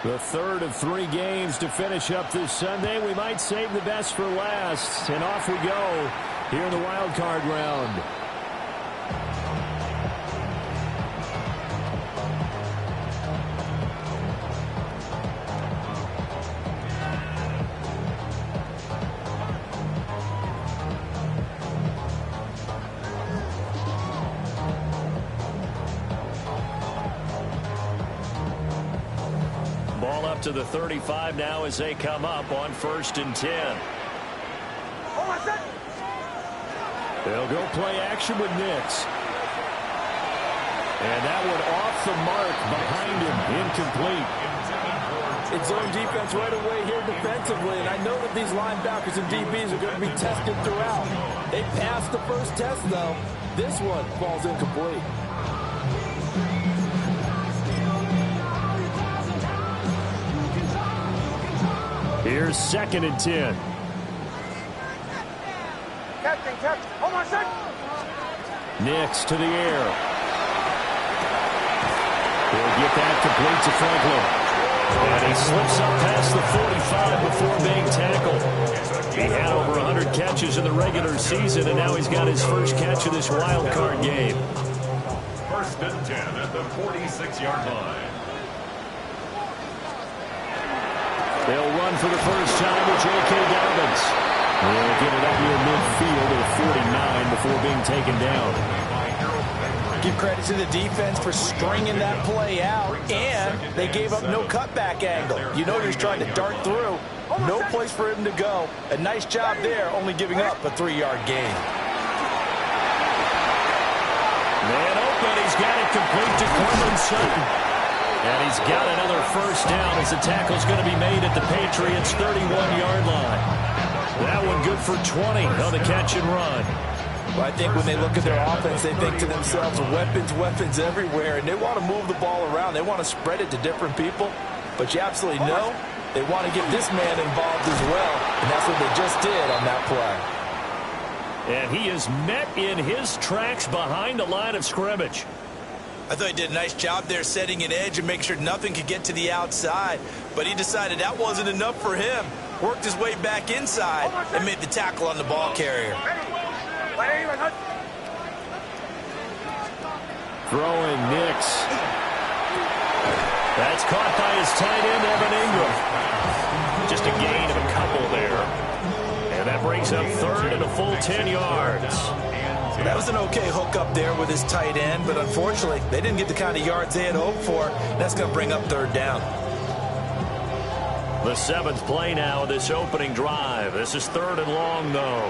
The third of 3 games to finish up this Sunday. We might save the best for last. And off we go here in the wild card round. Ball up to the 35 now as they come up on 1st and 10. They'll go play action with Nix. And that one off the mark behind him, incomplete. It's zone defense right away here defensively, and I know that these linebackers and DBs are going to be tested throughout. They passed the first test, though. This one falls incomplete. Here's 2nd and 10. Nix to the air. He'll get that complete to Franklin. And he slips up past the 45 before being tackled. He had over 100 catches in the regular season, and now he's got his first catch of this wild card game. 1st and 10 at the 46-yard line. They'll run for the first time with J.K. Dobbins. They'll get it up near midfield at 49 before being taken down. Give credit to the defense for stringing that play out, and they gave up no cutback angle. You know he's trying to dart through. No place for him to go. A nice job there, only giving up a 3-yard gain. Man open, he's got it complete to Courtland Sutton. And he's got another first down as the tackle's going to be made at the Patriots' 31-yard line. That one good for 20 on the catch and run. Well, I think when they look at their offense, they think to themselves, weapons, weapons everywhere, and they want to move the ball around. They want to spread it to different people. But you absolutely know they want to get this man involved as well, and that's what they just did on that play. And he is met in his tracks behind the line of scrimmage. I thought he did a nice job there setting an edge and making sure nothing could get to the outside. But he decided that wasn't enough for him. Worked his way back inside and made the tackle on the ball carrier. Throwing Nix. That's caught by his tight end, Evan Ingram. Just a gain of a couple there. And that brings up 3rd and a full 10 yards. That was an okay hook up there with his tight end, but unfortunately, they didn't get the kind of yards they had hoped for. That's going to bring up 3rd down. The 7th play now of this opening drive. This is 3rd and long, though.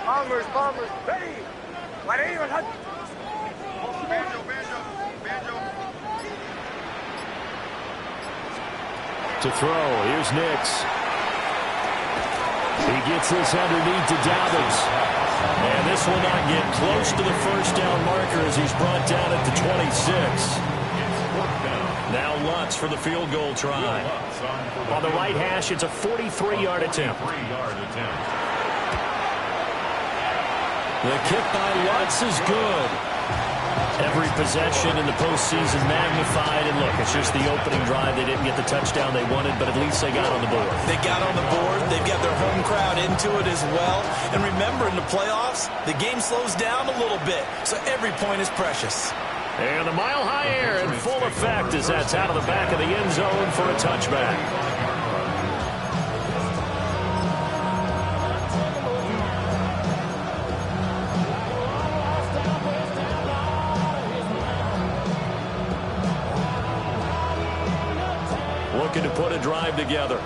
Bombers, ready. To throw, here's Nix. He gets this underneath to Dobbins. And this will not get close to the first down marker as he's brought down at the 26. Now Lutz for the field goal try. On the right hash, it's a 43-yard attempt. The kick by Lutz is good. Every possession in the postseason magnified. And look, it's just the opening drive. They didn't get the touchdown they wanted, but at least they got on the board. They got on the board. They've got their home crowd into it as well. And remember, in the playoffs, the game slows down a little bit, so every point is precious. And the mile-high air in full effect as that's out of the back of the end zone for a touchback. Looking to put a drive together.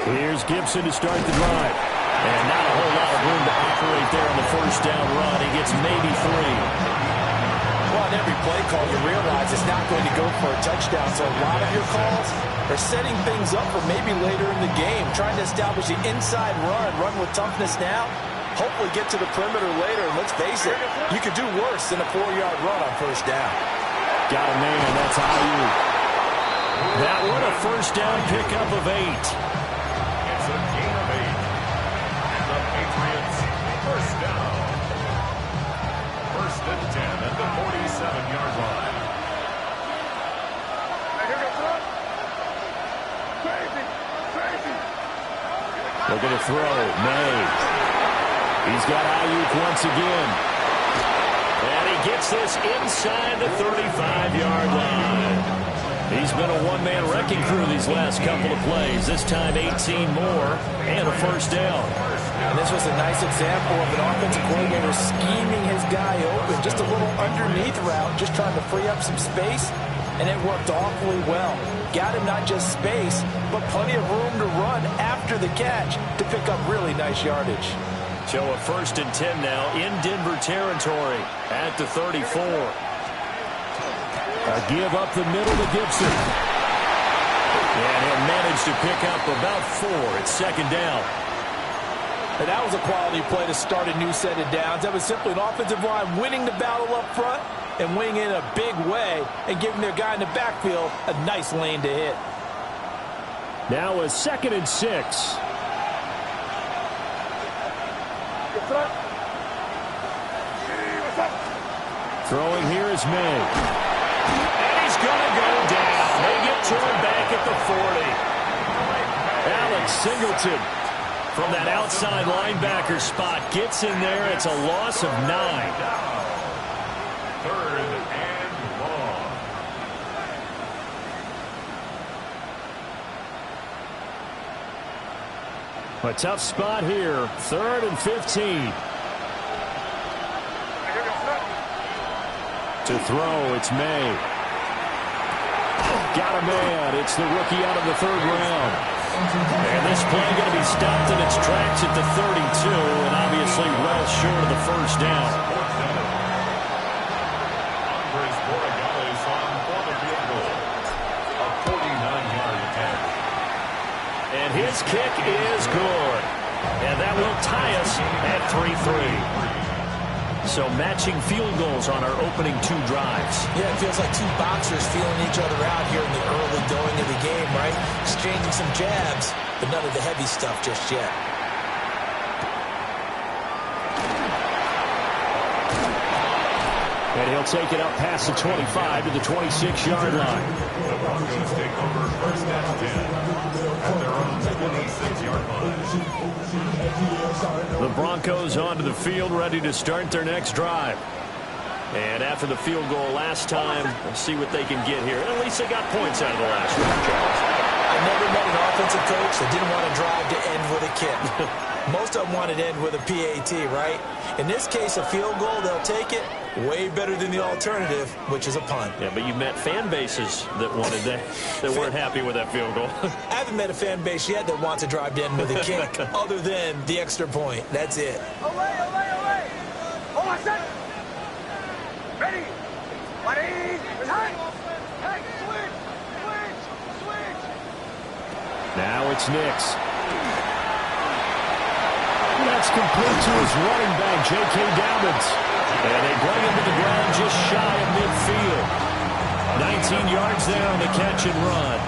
Here's Gibson to start the drive. And not a whole lot of room to operate there on the first down run. He gets maybe 3. Well, on every play call, you realize it's not going to go for a touchdown. So a lot of your calls are setting things up for maybe later in the game, trying to establish the inside run with toughness now. Hopefully get to the perimeter later. And let's face it, you could do worse than a 4-yard run on first down. Got a man, that's Ayuk. That one a first down pickup of 8. It's a gain of 8. And the Patriots and 10 at the 47-yard line. Looking to throw. May. He's got Ayuk once again. And he gets this inside the 35-yard line. He's been a one-man wrecking crew these last couple of plays. This time 18 more and a first down. And this was a nice example of an offensive coordinator scheming his guy open. Just a little underneath route, just trying to free up some space. And it worked awfully well. Got him not just space, but plenty of room to run after the catch to pick up really nice yardage. So a 1st and 10 now in Denver territory at the 34. A give up the middle to Gibson. And he'll manage to pick up about 4. It's 2nd down. And that was a quality play to start a new set of downs. That was simply an offensive line winning the battle up front and winning in a big way and giving their guy in the backfield a nice lane to hit. Now a 2nd and 6. Throwing here is May. And he's going to go down. They get to him back at the 40. Alex Singleton from that outside linebacker spot gets in there. It's a loss of 9. 3rd and long. A tough spot here. 3rd and 15. To throw, it's May. Got a man. It's the rookie out of the 3rd round. And this play going to be stopped in its tracks at the 32, and obviously well short of the first down. Andres Borregales on for the field goal. A 49-yard attempt. And his kick is good. And that will tie us at 3-3. So matching field goals on our opening 2 drives. Yeah, it feels like 2 boxers feeling each other out here in the early going of the game, right? Exchanging some jabs, but none of the heavy stuff just yet. And he'll take it up past the 25 to the 26-yard line. The Broncos take over 1st and 10 at their own 26-yard line. The Broncos onto the field, ready to start their next drive. And after the field goal last time, we'll see what they can get here. At least they got points out of the last one, Charles. I never met an offensive coach that didn't want to drive to end with a kick. Most of them wanted to end with a PAT, right? In this case, a field goal, they'll take it. Way better than the alternative, which is a punt. Yeah, but you've met fan bases that wanted that, that weren't happy with that field goal. I haven't met a fan base yet that wants to drive to end with a kick other than the extra point. That's it. Away, away, away. Hold on, set. Ready. Ready. Time. Hey, switch. Switch. Switch. Now it's Nix. That's complete to his running back, J.K. Dobbins. And they bring him to the ground just shy of midfield. 19 yards there on the catch and run.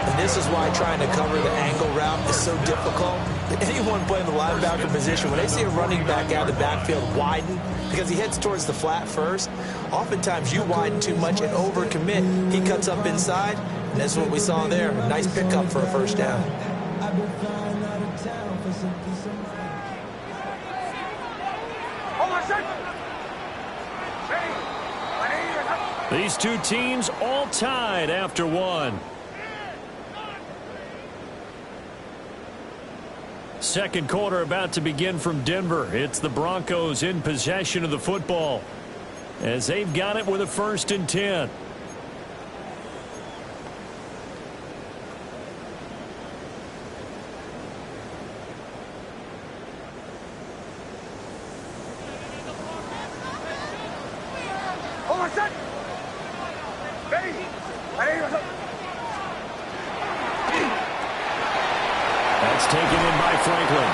And this is why trying to cover the angle route is so difficult. Anyone playing the linebacker position, when they see a running back out of the backfield widen, because he heads towards the flat first, oftentimes you widen too much and overcommit. He cuts up inside, and that's what we saw there. A nice pickup for a first down. Hold on, set. Ready. Ready. These 2 teams all tied after 1. Second quarter about to begin from Denver. It's the Broncos in possession of the football as they've got it with a 1st and 10. Hold on, set. Ready. Ready. That's taken in by Franklin.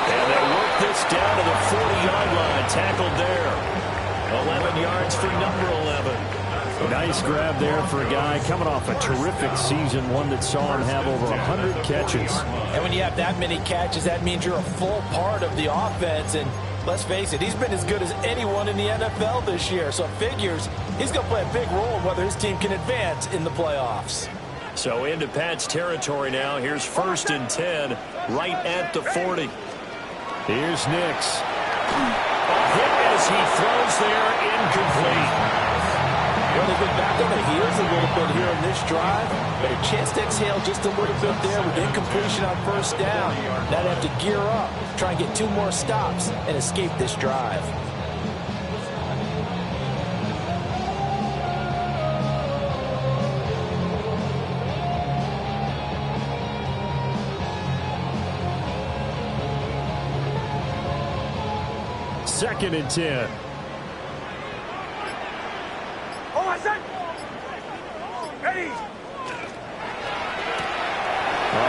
And they work this down to the 40-yard line. Tackled there. 11 yards for number 11. Nice grab there for a guy coming off a terrific season, one that saw him have over 100 catches. And when you have that many catches, that means you're a full part of the offense. And Let's face it, he's been as good as anyone in the NFL this year, so it figures he's going to play a big role in whether his team can advance in the playoffs. So into Pat's territory now. Here's 1st and 10, right at the 40. Here's Nix. A hit as he throws there, incomplete. Well, they've been back on the heels a little bit here in this drive, but a chance to exhale just a little bit there with incompletion on 1st down. Now they have to gear up, try and get 2 more stops, and escape this drive. Second and 10.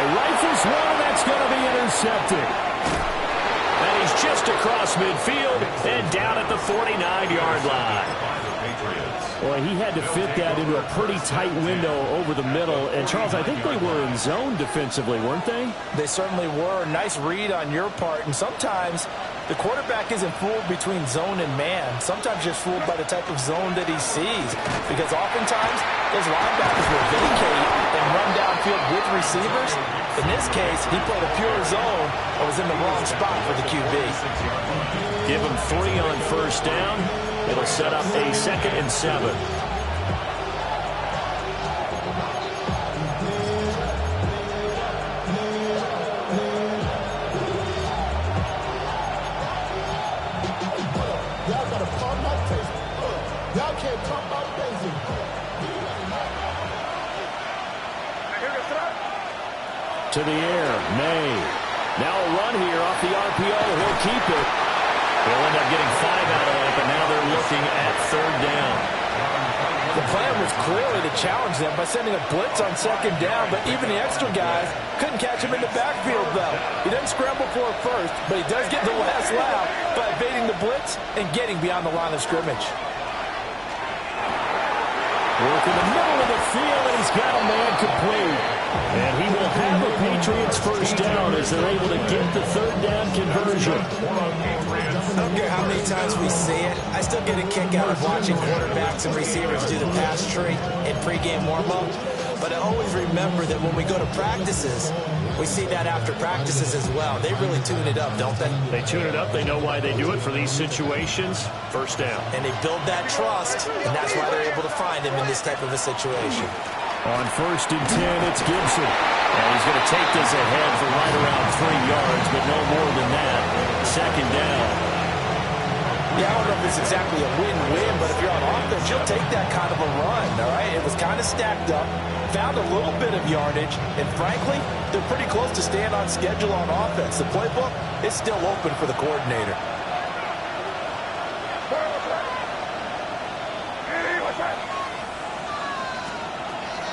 Rifles one, that's going to be intercepted. And he's just across midfield and down at the 49-yard line. Well, he had to fit that into a pretty tight window over the middle. And, Charles, I think they were in zone defensively, weren't they? They certainly were. Nice read on your part. And sometimes the quarterback isn't fooled between zone and man. Sometimes just fooled by the type of zone that he sees. Because oftentimes those linebackers will vacate and run downfield with receivers. In this case, he played a pure zone and was in the wrong spot for the QB. Give him 3 on 1st down. It'll set up a 2nd and 7. Y'all got to pump my taste. Y'all can't talk about Daisy. To the air, May. Now a run here off the RPO. He'll keep it. They'll end up getting 5 out of that, but now they're looking at 3rd down. The plan was clearly to challenge them by sending a blitz on 2nd down, but even the extra guys couldn't catch him in the backfield, though. He doesn't scramble for it first, but he does get the last laugh by evading the blitz and getting beyond the line of scrimmage. Work in the middle of the field, and he's got a man complete. And he will have the Patriots 1st down as they're able to get the 3rd down conversion. I don't care how many times we see it. I still get a kick out of watching quarterbacks and receivers do the pass tree in pregame warm-up. But I always remember that when we go to practices, we see that after practices as well. They really tune it up, don't they? They tune it up. They know why they do it for these situations. 1st down. And they build that trust, and that's why they're able to find him in this type of a situation. On 1st and 10, it's Gibson. And he's going to take this ahead for right around 3 yards, but no more than that. 2nd down. Yeah, I don't know if it's exactly a win-win, but if you're on offense, you'll take that kind of a run, all right? It was kind of stacked up, found a little bit of yardage, and frankly, they're pretty close to staying on schedule on offense. The playbook is still open for the coordinator.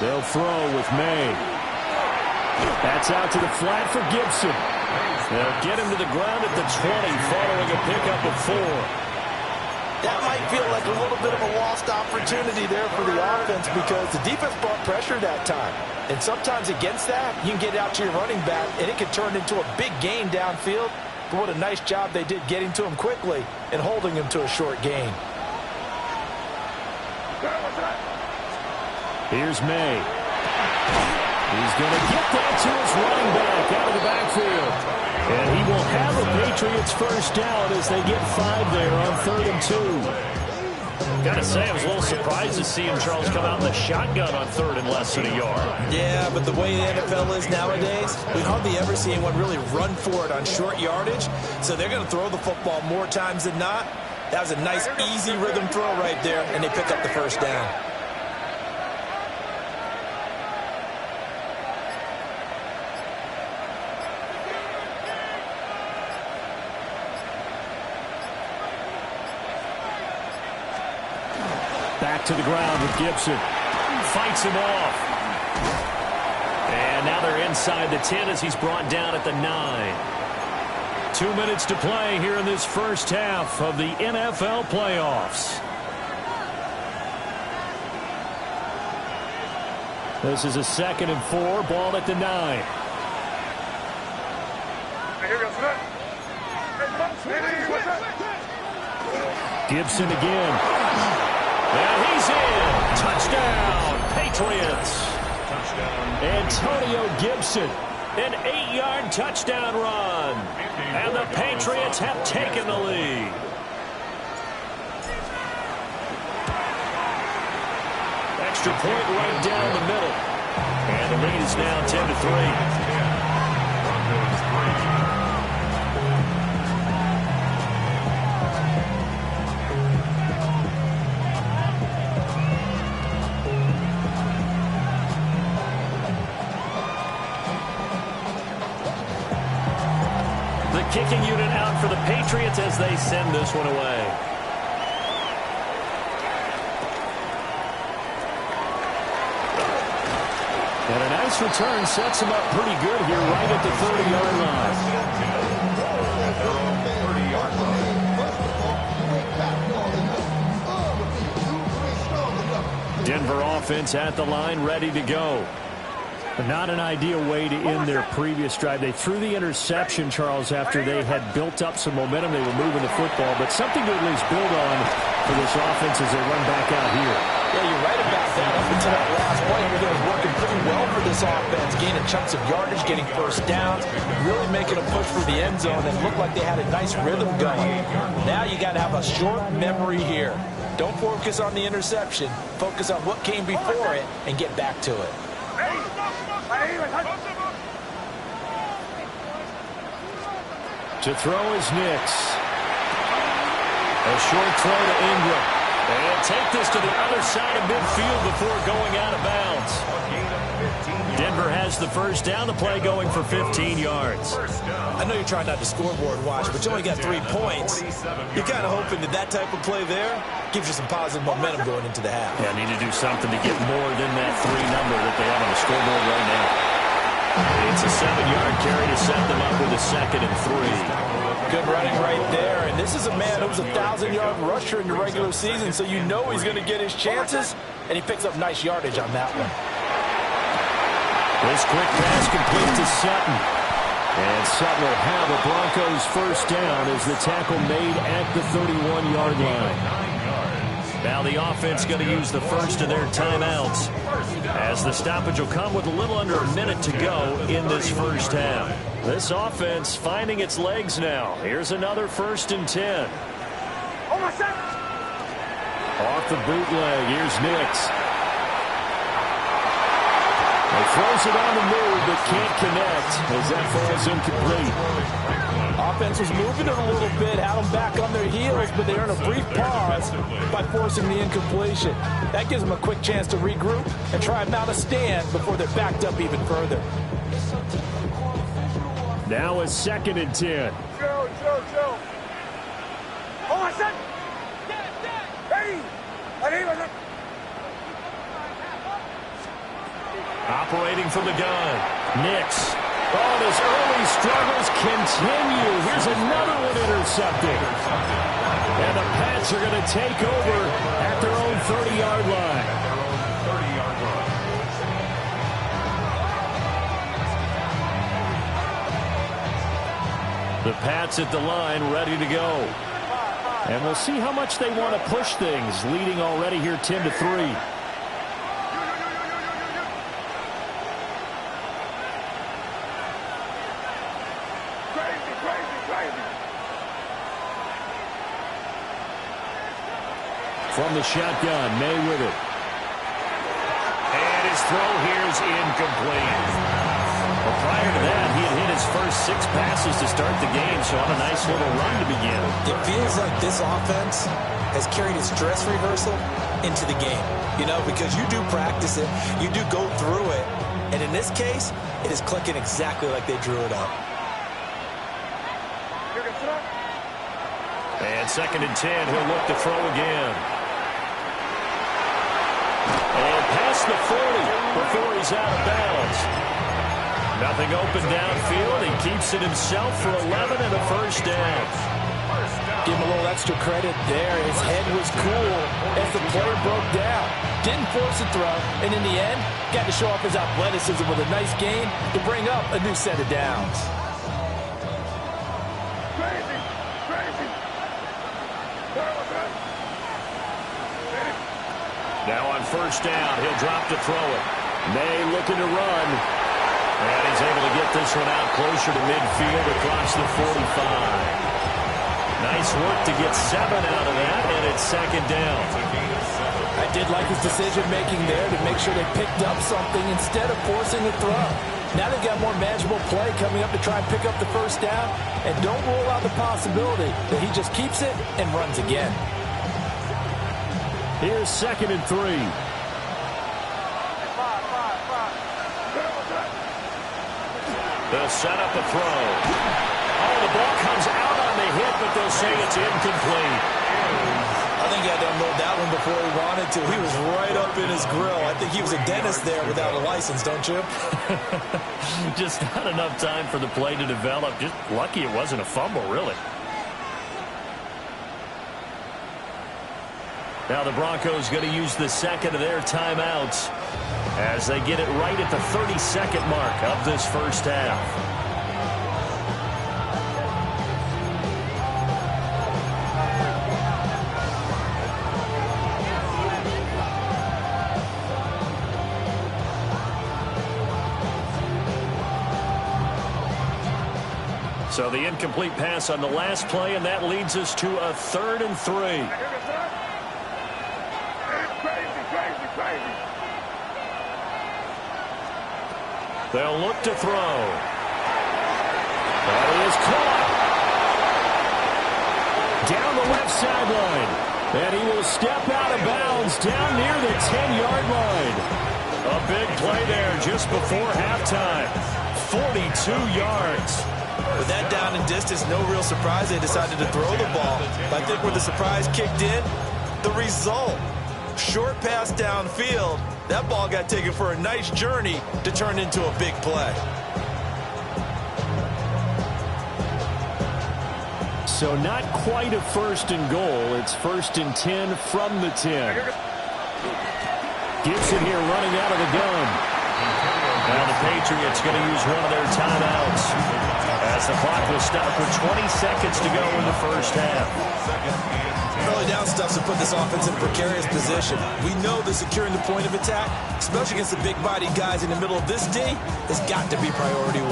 They'll throw with May. That's out to the flat for Gibson. They'll get him to the ground at the 20 following a pickup of 4. That might feel like a little bit of a lost opportunity there for the offense because the defense brought pressure that time. And sometimes against that, you can get out to your running back, and it can turn into a big gain downfield. But what a nice job they did getting to him quickly and holding him to a short gain. Here's May. He's going to get that to his running back out of the backfield. And he will have the Patriots 1st down as they get 5 there on 3rd and 2. Got to say, I was a little surprised to see him, Charles, come out in the shotgun on 3rd and less than a yard. Yeah, but the way the NFL is nowadays, we hardly ever see anyone really run for it on short yardage. So they're going to throw the football more times than not. That was a nice, easy rhythm throw right there, and they pick up the 1st down. Back to the ground with Gibson. Fights him off. And now they're inside the 10 as he's brought down at the 9. 2 minutes to play here in this 1st half of the NFL playoffs. This is a 2nd and 4, ball at the 9. Here goes Smith. Hey, what's up? Gibson again. And he's in. Touchdown, Patriots. Antonio Gibson, an 8-yard touchdown run. And the Patriots have taken the lead. Extra point right down the middle. And the lead is now 10-3. Kicking unit out for the Patriots as they send this one away. And a nice return sets him up pretty good here right at the 30-yard line. Denver offense at the line, ready to go. But not an ideal way to end their previous drive. They threw the interception, Charles, after they had built up some momentum. They were moving the football, but something to at least build on for this offense as they run back out here. Yeah, you're right about that. Up until that last play, everything was working pretty well for this offense, gaining chunks of yardage, getting first downs, really making a push for the end zone, and looked like they had a nice rhythm going. Now you got to have a short memory here. Don't focus on the interception. Focus on what came before it and get back to it. To throw is Nix. A short throw to Ingram. And take this to the other side of midfield before going out of bounds. Denver has the first down. The play going for 15 yards. I know you're trying not to scoreboard watch, but you only got 3 points. You're kind of hoping that that type of play there gives you some positive momentum going into the half. Yeah, need to do something to get more than that 3 number that they have on the scoreboard right now. It's a 7-yard carry to set them up with a 2nd and 3. Good running right there. And this is a man who was a 1,000-yard rusher in the regular season, so you know he's going to get his chances, and he picks up nice yardage on that one. This quick pass complete to Sutton. And Sutton will have a Broncos first down as the tackle made at the 31-yard line. Now the offense going to use the first of their timeouts as the stoppage will come with a little under a minute to go in this first half. This offense finding its legs now. Here's another 1st and 10. Off the bootleg, here's Nix. He throws it on the move, but can't connect as that falls incomplete. Offense was moving it a little bit, had them back on their heels, but they earn a brief pause by forcing the incompletion. That gives them a quick chance to regroup and try and mount a stand before they're backed up even further. Now a 2nd and 10. Joe. Hold on, son. Hey, operating from the gun. Nix. Oh, his early struggles continue. Here's another one intercepted. And the Pats are going to take over at their own 30-yard line. The Pats at the line, ready to go. And we'll see how much they want to push things, leading already here 10-3. From the shotgun, May with it. And his throw here is incomplete. Well, prior to that, he had hit his first 6 passes to start the game, so on a nice little run to begin. It feels like this offense has carried its dress rehearsal into the game, you know, because you do practice it, you do go through it, and in this case, it is clicking exactly like they drew it up. And 2nd and 10, he'll look to throw again. And past the 40 before he's out of bounds. Nothing open downfield. He keeps it himself for 11 and a first down. Give him a little extra credit there. His head was cool as the play broke down. Didn't force a throw, and in the end, got to show off his athleticism with a nice gain to bring up a new set of downs. Crazy. Now on first down, he'll drop to throw it. May looking to run. And he's able to get this one out closer to midfield across the 45. Nice work to get 7 out of that, and it's second down. I did like his decision-making there to make sure they picked up something instead of forcing a throw. Now they've got more manageable play coming up to try and pick up the first down, and don't rule out the possibility that he just keeps it and runs again. Here's 2nd and 3. They'll set up a throw. Oh, the ball comes out on the hit, but they'll say it's incomplete. I think he had to unload that one before he wanted to. He was right up in his grill. I think he was a dentist there without a license, don't you? Just not enough time for the play to develop. Just lucky it wasn't a fumble, really. Now the Broncos going to use the second of their timeouts as they get it right at the 30-second mark of this first half. So the incomplete pass on the last play, and that leads us to a 3rd and 3. They'll look to throw. That is caught. Down the left sideline. And he will step out of bounds down near the 10-yard line. A big play there just before halftime. 42 yards. With that down and distance, no real surprise they decided to throw the ball. But I think where the surprise kicked in, the result. Short pass downfield. That ball got taken for a nice journey to turn into a big play. So not quite a 1st and goal. It's 1st and 10 from the 10. Gibson here running out of the gun. Now the Patriots going to use one of their timeouts as the clock will stop with 20 seconds to go in the first half. Early down stuff to put this offense in a precarious position. We know that securing the point of attack, especially against the big-body guys in the middle of this D, has got to be priority 1.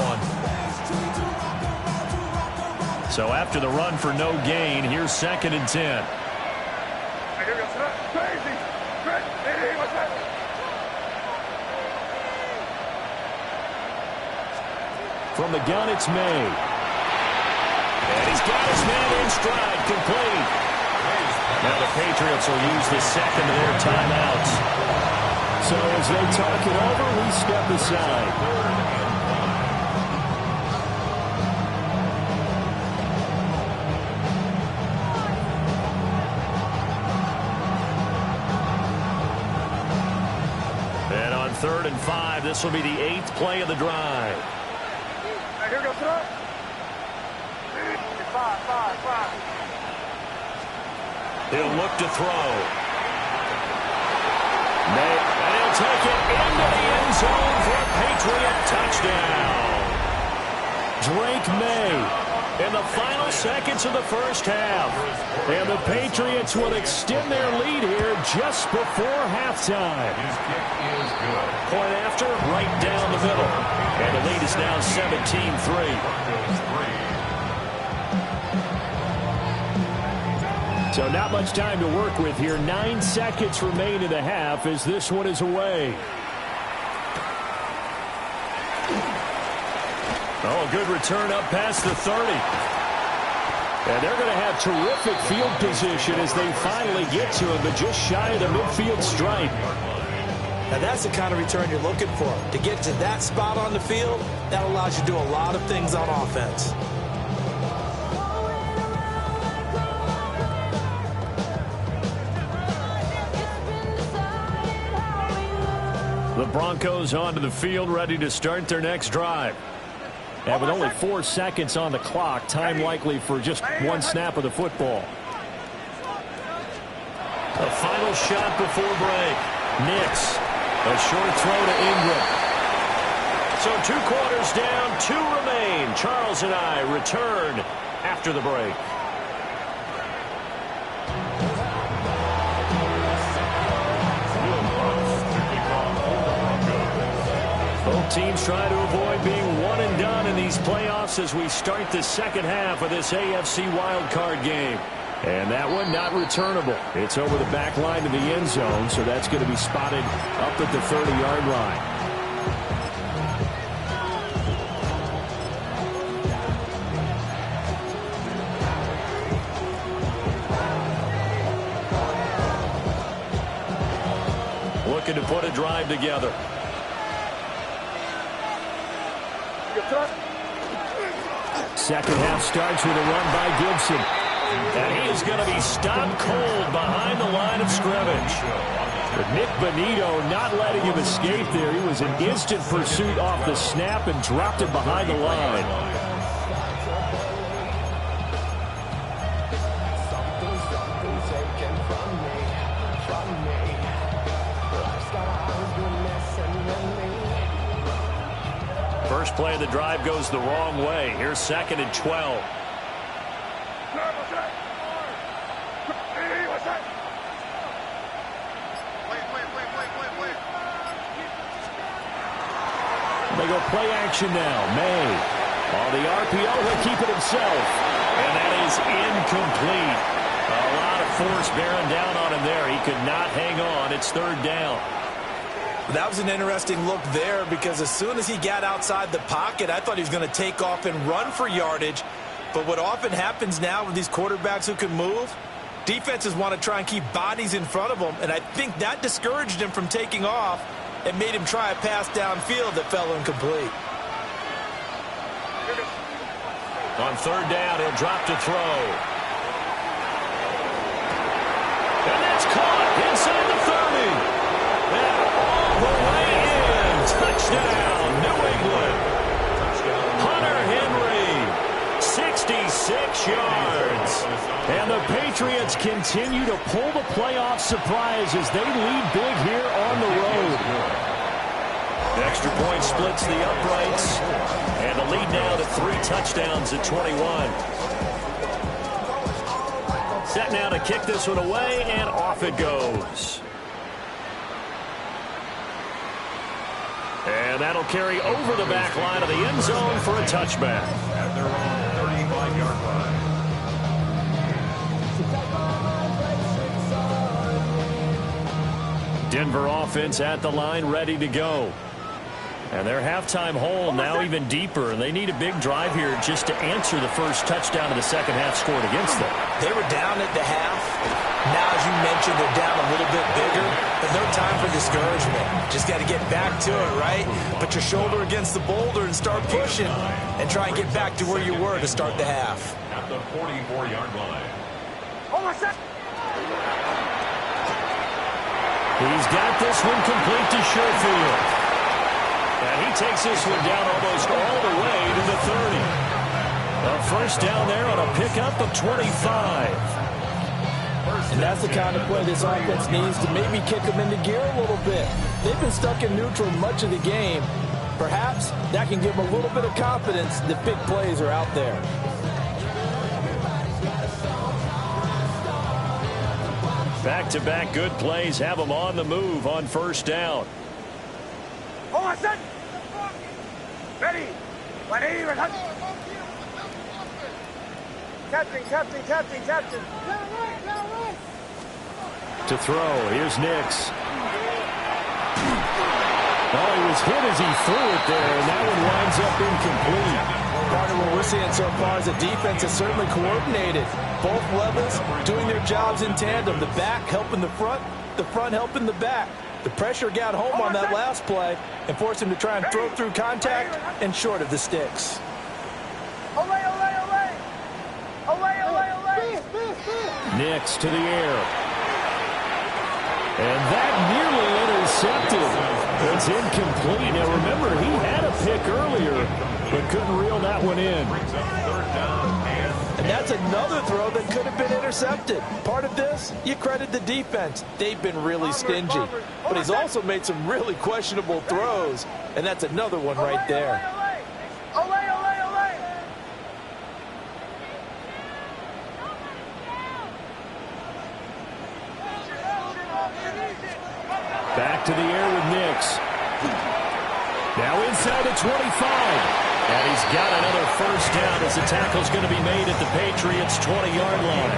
So after the run for no gain, here's 2nd and 10. From the gun, it's May. And he's got his man in stride, complete. Now the Patriots will use the second of their timeouts. So as they talk it over, we step aside. And on 3rd and 5, this will be the 8th play of the drive. Here goes it up. 5. He'll look to throw. And he'll take it into the end zone for a Patriot touchdown. Drake May in the final seconds of the first half. And the Patriots will extend their lead here just before halftime. Point after, right down the middle. And the lead is now 17-3. So not much time to work with here. 9 seconds remain in the half as this one is away. Oh, good return up past the 30. And they're going to have terrific field position as they finally get to him, but just shy of the midfield stripe. Now that's the kind of return you're looking for. To get to that spot on the field, that allows you to do a lot of things on offense. The Broncos onto the field, ready to start their next drive. And with only 4 seconds on the clock, time likely for just one snap of the football. A final shot before break. Nix, a short throw to Ingram. So 2 quarters down, 2 remain. Charles and I return after the break. teams trying to avoid being one and done in these playoffs as we start the second half of this AFC wildcard game. And that one not returnable. It's over the back line to the end zone, so that's going to be spotted up at the 30-yard line. Looking to put a drive together. Second half starts with a run by Gibson. And he is going to be stopped cold behind the line of scrimmage. But Nick Bonito not letting him escape there. He was in instant pursuit off the snap and dropped it behind the line. First play of the drive goes the wrong way. Here's 2nd and 12. They go play action now. May on the RPO, he'll keep it himself. And that is incomplete. A lot of force bearing down on him there. He could not hang on. It's 3rd down. That was an interesting look there because as soon as he got outside the pocket, I thought he was going to take off and run for yardage. But what often happens now with these quarterbacks who can move, defenses want to try and keep bodies in front of them, and I think that discouraged him from taking off and made him try a pass downfield that fell incomplete. On 3rd down, he'll drop to throw. And that's caught inside the 30. And all the way in. Touchdown, New England. Hunter Henry, 66 yards. And the Patriots continue to pull the playoff surprise as they lead big here on the road. Extra point splits the uprights. And the lead now to 3 touchdowns at 21. Set now to kick this one away, and off it goes. And that'll carry over the back line of the end zone for a touchback. At their own 35-yard line. Denver offense at the line, ready to go. And their halftime hole now even deeper, and they need a big drive here just to answer the first touchdown of the second half scored against them. They were down at the half. Now, as you mentioned, they're down a little bit bigger, but no time for discouragement. Just got to get back to it, right? Put your shoulder against the boulder and start pushing and try and get back to where you were to start the half. At the 44-yard line. He's got this one complete to Sherfield. And he takes this one down almost all the way to the 30. A first down there on a pickup of 25. And that's the kind of play this offense needs to maybe kick them into gear a little bit. They've been stuck in neutral much of the game. Perhaps that can give them a little bit of confidence that big plays are out there. Back-to-back good plays have them on the move on first down. Ready. Captain. To throw, here's Nix. Oh, he was hit as he threw it there, and that one winds up incomplete. Part of what we're seeing so far is the defense is certainly coordinated. Both levels doing their jobs in tandem. The back helping the front helping the back. The pressure got home on that last play and forced him to try and throw through contact and short of the sticks. Nix to the air. And that nearly intercepted. It's incomplete. Now remember, he had a pick earlier, but couldn't reel that one in. And that's another throw that could have been intercepted. Part of this, you credit the defense. They've been really stingy. But he's also made some really questionable throws, and that's another one right there. Back to the air with Nix. Now inside the 25. And he's got another first down as the tackle's going to be made at the Patriots' 20-yard line.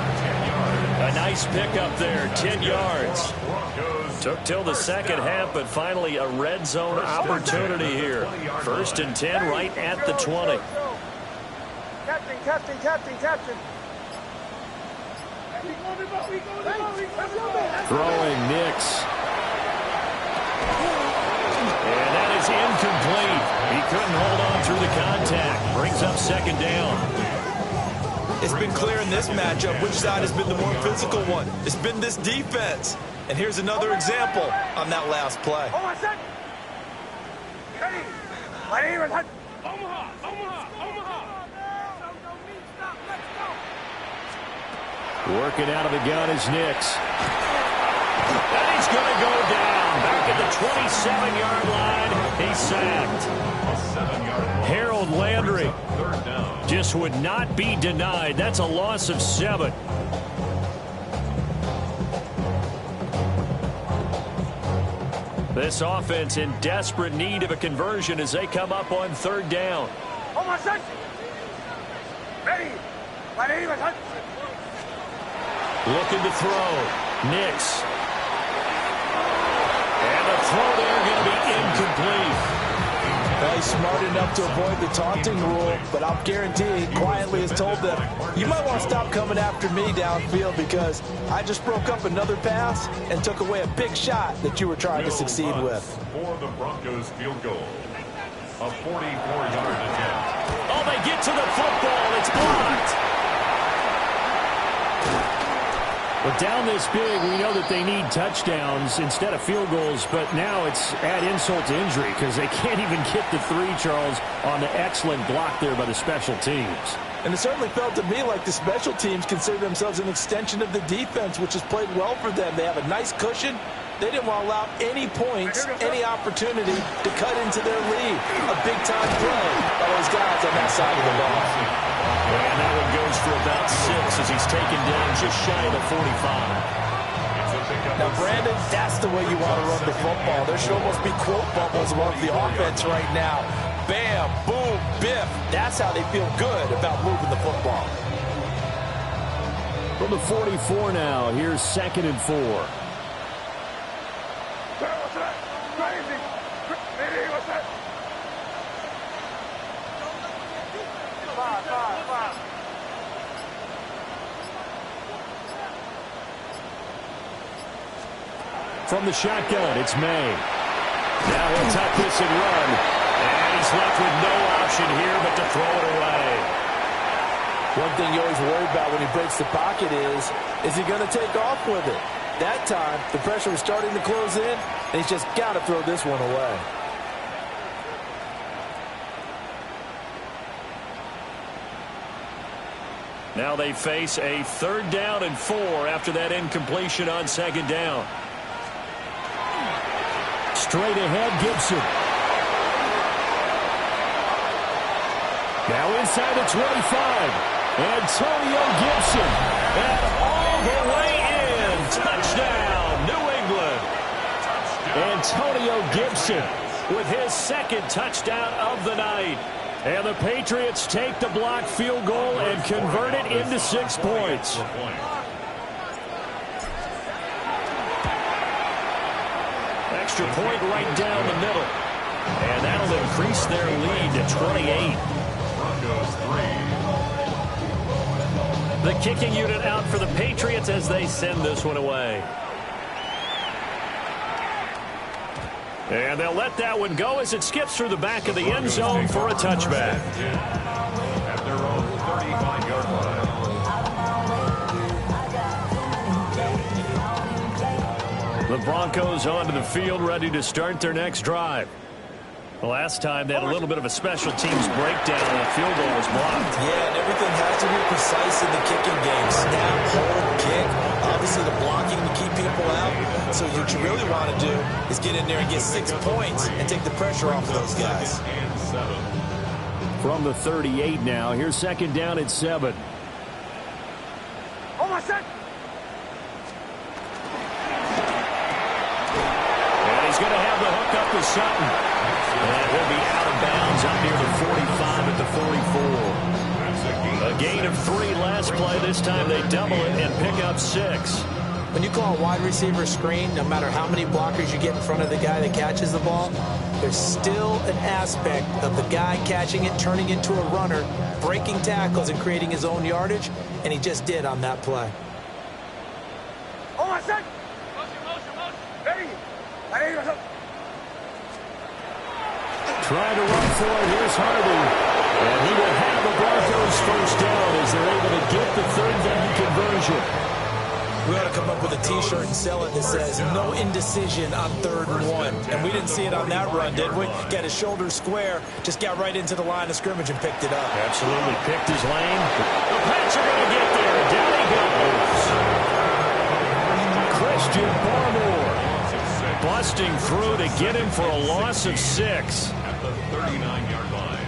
A nice pickup there, 10 yards. Took till the second half, but finally a red zone opportunity here. First and 10 right at the 20. Captain, captain, captain, captain. Throwing Nix. And that is incomplete. He couldn't hold on through the contact. Brings up second down. It's been clear in this matchup which side has been the more physical one. It's been this defense. And here's another example on that last play. Working out of the gun is Nix. And he's going to go down. Back at the 27-yard line. He's sacked. Harold Landry just would not be denied. That's a loss of 7. This offense in desperate need of a conversion as they come up on third down. Looking to throw. Nix. And the throw there going to be incomplete. Well, he's smart enough to avoid the taunting rule, but I'll guarantee he quietly has told them, you might want to stop coming after me downfield because I just broke up another pass and took away a big shot that you were trying to succeed with. For the Broncos field goal. A 44-yard attempt. Oh, they get to the football. It's blocked. But down this big, we know that they need touchdowns instead of field goals, but now it's add insult to injury because they can't even get the 3, Charles, on the excellent block there by the special teams. And it certainly felt to me like the special teams consider themselves an extension of the defense, which has played well for them. They have a nice cushion. They didn't want to allow any points, any opportunity to cut into their lead. A big-time play by those guys on that side of the ball. And that one goes for about 6 as he's taken down just shy of the 45. Now, Brandon, that's the way you want to run the football. There should almost be quote bubbles among the offense right now. Bam, boom, biff. That's how they feel good about moving the football. From the 44 now, here's 2nd and 4. From the shotgun, it's May. Now he'll tuck this and run. And he's left with no option here but to throw it away. One thing you always worry about when he breaks the pocket is he going to take off with it? That time, the pressure was starting to close in, and he's just got to throw this one away. Now they face a 3rd down and 4 after that incompletion on 2nd down. Straight ahead, Gibson. Now inside the 25. Antonio Gibson. And all the way in. Touchdown, New England. Antonio Gibson with his 2nd touchdown of the night. And the Patriots take the blocked field goal and convert it into 6 points. Extra point right down the middle. And that'll increase their lead to 28. The kicking unit out for the Patriots as they send this one away. And they'll let that one go as it skips through the back of the end zone for a touchback. At their own 35-yard line. The Broncos onto the field, ready to start their next drive. The last time they had a little bit of a special teams breakdown and a field goal was blocked. Yeah, and everything has to be precise in the kicking game. Snap, hold, kick. Obviously, the blocking to keep people out. So what you really want to do is get in there and get 6 points and take the pressure off of those guys. From the 38 now, here's 2nd down at 7. And he's going to have the hook up with Sutton. And he'll be out of bounds up near the 45 at the 44. A gain of 3 last play. This time they double it and pick up 6. When you call a wide receiver screen, no matter how many blockers you get in front of the guy that catches the ball, there's still an aspect of the guy catching it, turning into a runner, breaking tackles and creating his own yardage, and he just did on that play. Oh, my son! Ready? Trying to run for it. Here's Hardy. And he will have the Broncos first down as they're able to get the 3rd down conversion. We ought to come up with a T-shirt and sell it that says, no indecision on 3rd and 1. And we didn't see it on that run, did we? Got his shoulders square, just got right into the line of scrimmage and picked it up. Absolutely picked his lane. The Pats are going to get there. Down he goes. Christian Barmore busting through to get him for a loss of 6. At the 39-yard line.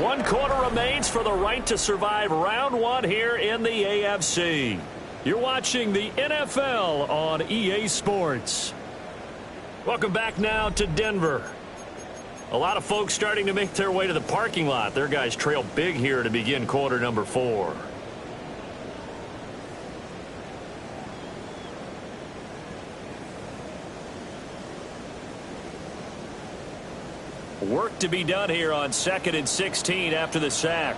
One quarter remains for the right to survive round 1 here in the AFC. You're watching the NFL on EA Sports. Welcome back now to Denver. A lot of folks starting to make their way to the parking lot. Their guys trail big here to begin quarter number 4. Work to be done here on 2nd and 16 after the sack.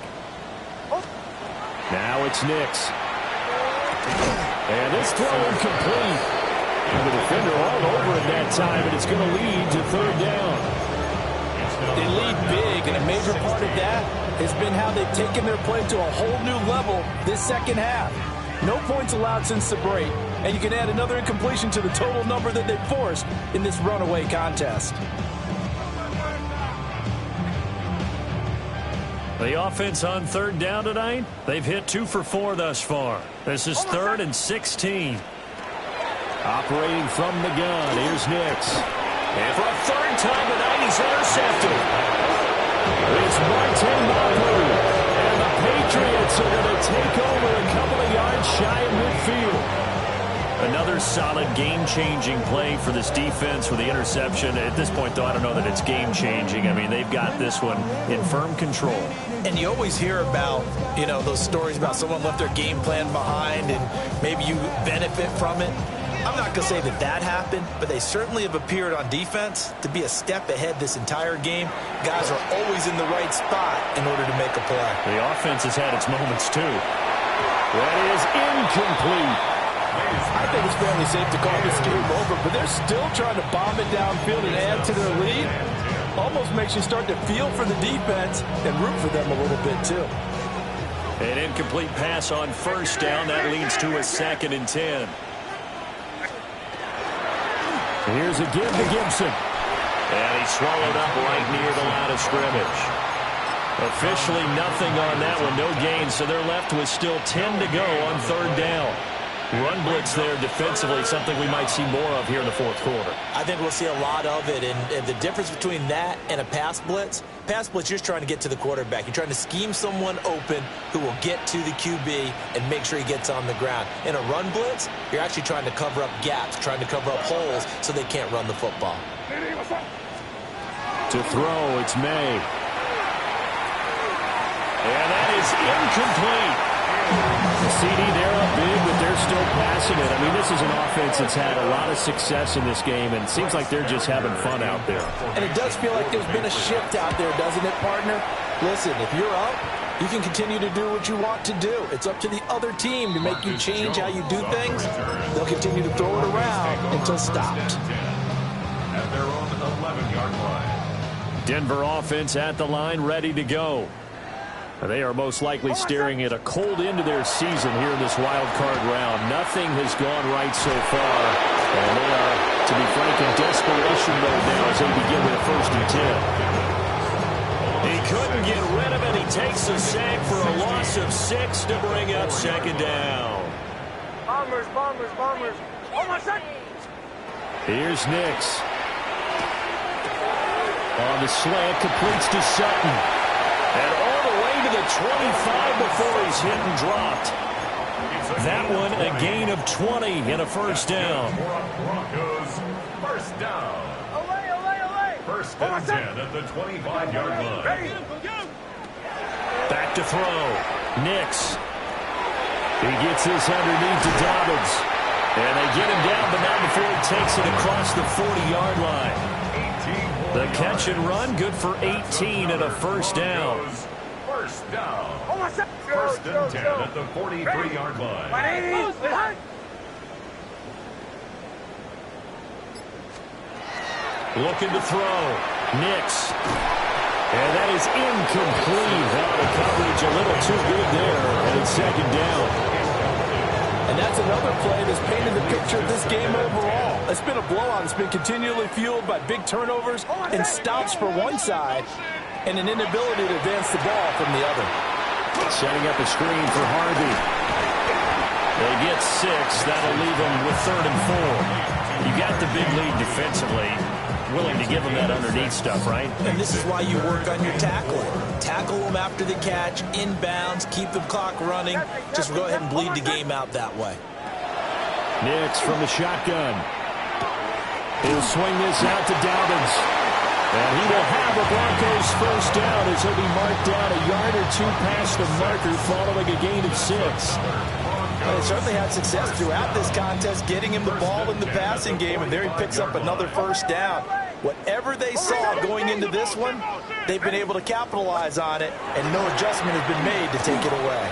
Now it's Nix. And this throw incomplete. And the defender all over it that time, and it's going to lead to 3rd down. They lead big, and a major part of that has been how they've taken their play to a whole new level this second half. No points allowed since the break, and you can add another incompletion to the total number that they've forced in this runaway contest. The offense on 3rd down tonight, they've hit 2 for 4 thus far. This is 3rd and 16. Operating from the gun, here's Nix. And for a 3rd time tonight, he's intercepted. It's Martin Mapu. And the Patriots are going to take over a couple of yards shy of midfield. Another solid game-changing play for this defense with the interception. At this point, though, I don't know that it's game-changing. I mean, they've got this one in firm control. And you always hear about, those stories about someone left their game plan behind and maybe you benefit from it. I'm not going to say that happened, but they certainly have appeared on defense to be a step ahead this entire game. Guys are always in the right spot in order to make a play. The offense has had its moments, too. That is incomplete. I think it's fairly safe to call this game over, but they're still trying to bomb it downfield and add to their lead. Almost makes you start to feel for the defense and root for them a little bit, too. An incomplete pass on 1st down. That leads to a 2nd and 10. Here's a give to Gibson. And he's swallowed up right near the line of scrimmage. Officially nothing on that one. No gain, so they're left with still 10 to go on 3rd down. Run blitz there defensively, something we might see more of here in the 4th quarter. I think we'll see a lot of it, and the difference between that and a pass blitz, you're just trying to get to the quarterback. You're trying to scheme someone open who will get to the QB and make sure he gets on the ground. In a run blitz, you're actually trying to cover up gaps, trying to cover up holes so they can't run the football. To throw, it's May. And that is incomplete. The CD, they're up big, but they're still passing it. I mean, this is an offense that's had a lot of success in this game, and it seems like they're just having fun out there. And it does feel like there's been a shift out there, doesn't it, partner? Listen, if you're up, you can continue to do what you want to do. It's up to the other team to make you change how you do things. They'll continue to throw it around until stopped. At their own 11-yard line. Denver offense at the line, ready to go. They are most likely staring at a cold end to their season here in this wild card round. Nothing has gone right so far. And they are, to be frank, in desperation mode now as they begin with a 1st and 10. He couldn't get rid of it. He takes the sack for a loss of 6 to bring up 2nd down. Bombers. Oh, my son! Here's Nix. On the slant, completes to Sutton. And all the way to the 25 before he's hit and dropped. that one a gain of 20 and a first down. Broncos, first down. First and 10 at the 25-yard line. Ready? Back to throw. Nix. He gets this underneath to Dobbins. And they get him down, but not before he takes it across the 40-yard line. The catch and run, good for 18 and a first down. First down. Go, First go, and 10 go. at the 43-yard line. Ready? Looking to throw. Nix. And that is incomplete. The coverage a little too good there. And it's second down. And that's another play that's painted the picture of this game overall. It's been a blowout. It's been continually fueled by big turnovers and stops for one side and an inability to advance the ball from the other. Setting up a screen for Harvey. They get 6. That'll leave them with 3rd and 4. You got the big lead defensively. Willing to give them that underneath stuff, right? And this is why you work on your tackling. Tackle them after the catch, inbounds, keep the clock running. Just go ahead and bleed the game out that way. Nix from the shotgun. He'll swing this out to Dobbins. And he will have a Broncos first down as he'll be marked down a yard or two past the marker following a gain of 6. Well, they certainly had success throughout this contest, getting him the ball in the passing game, and there he picks up another first down. Whatever they saw going into this one, they've been able to capitalize on it, and no adjustment has been made to take it away.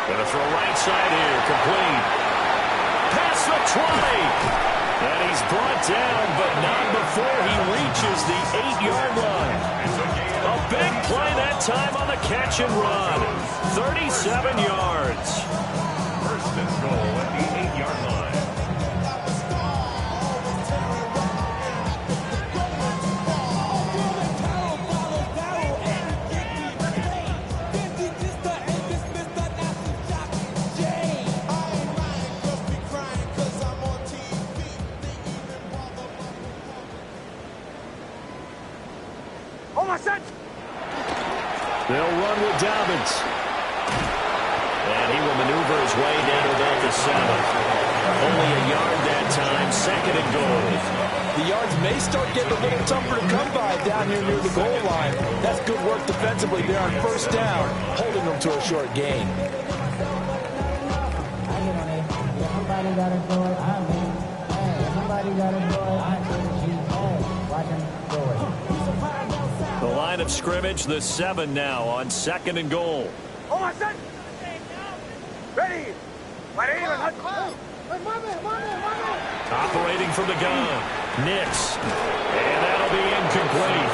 Gonna throw right side here, complete. Past the 20. And he's brought down, but not before he reaches the 8-yard line. A big play that time on the catch and run. 37 yards. First and goal at the 8-yard line. They'll run with Dobbins. And he will maneuver his way down to about the 7. Only a yard that time, 2nd and goal. The yards may start getting a little tougher to come by down here near the goal line. That's good work defensively there on first down, holding them to a short gain. Somebody got to do it. Somebody got to do it. Watch him do it. The line of scrimmage, the 7 now on 2nd and goal. Ready? Operating from the gun. Nix. And that'll be incomplete.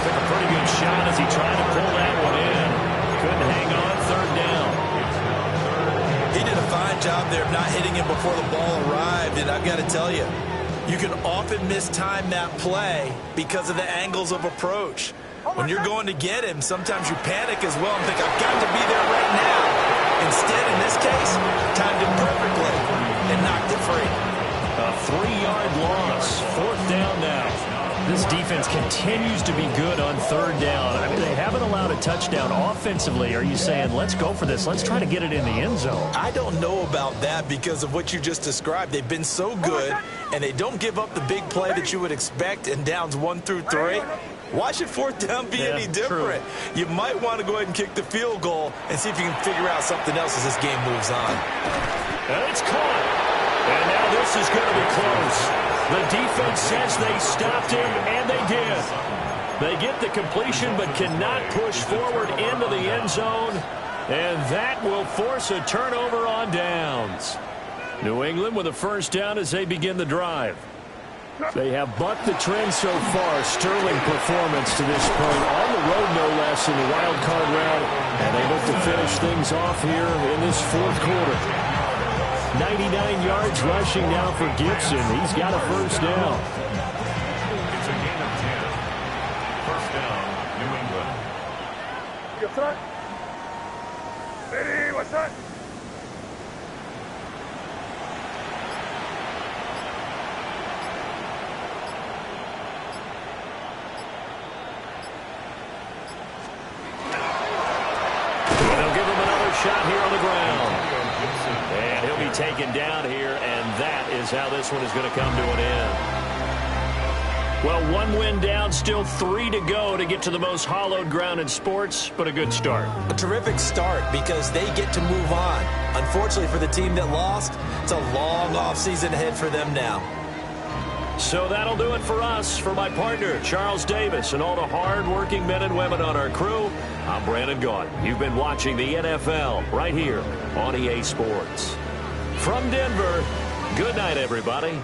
Took a pretty good shot as he tried to pull that one in. Couldn't hang on, 3rd down. He did a fine job there of not hitting him before the ball arrived, and I've got to tell you, you can often mistime that play because of the angles of approach. When you're going to get him, sometimes you panic as well and think, I've got to be there right now. Instead, in this case, timed him perfectly and knocked it free. A 3-yard loss, 4th down now. This defense continues to be good on 3rd down. I mean, they haven't allowed a touchdown offensively. Are you saying, let's go for this, let's try to get it in the end zone? I don't know about that because of what you just described. They've been so good, and they don't give up the big play that you would expect in downs 1 through 3. Why should 4th down be any different? True. You might want to go ahead and kick the field goal and see if you can figure out something else as this game moves on. And it's caught. And now this is going to be close. The defense says they stopped him, and they did. They get the completion but cannot push forward into the end zone. And that will force a turnover on downs. New England with a first down as they begin the drive. They have bucked the trend so far. Sterling performance to this point. On the road, no less, in the wild card round. And they look to finish things off here in this 4th quarter. 99 yards rushing now for Gibson. He's got a first down. It's a gain of 10. First down, New England. What's that? Ready? What's that? They'll give him another shot here on the ground. taken down here, and that is how this one is going to come to an end. Well, one win down, still 3 to go to get to the most hallowed ground in sports, but a good start. A terrific start because they get to move on. Unfortunately for the team that lost, it's a long offseason ahead for them now. So that'll do it for us. For my partner, Charles Davis, and all the hard-working men and women on our crew, I'm Brandon Gaudin. You've been watching the NFL right here on EA Sports. From Denver, good night, everybody.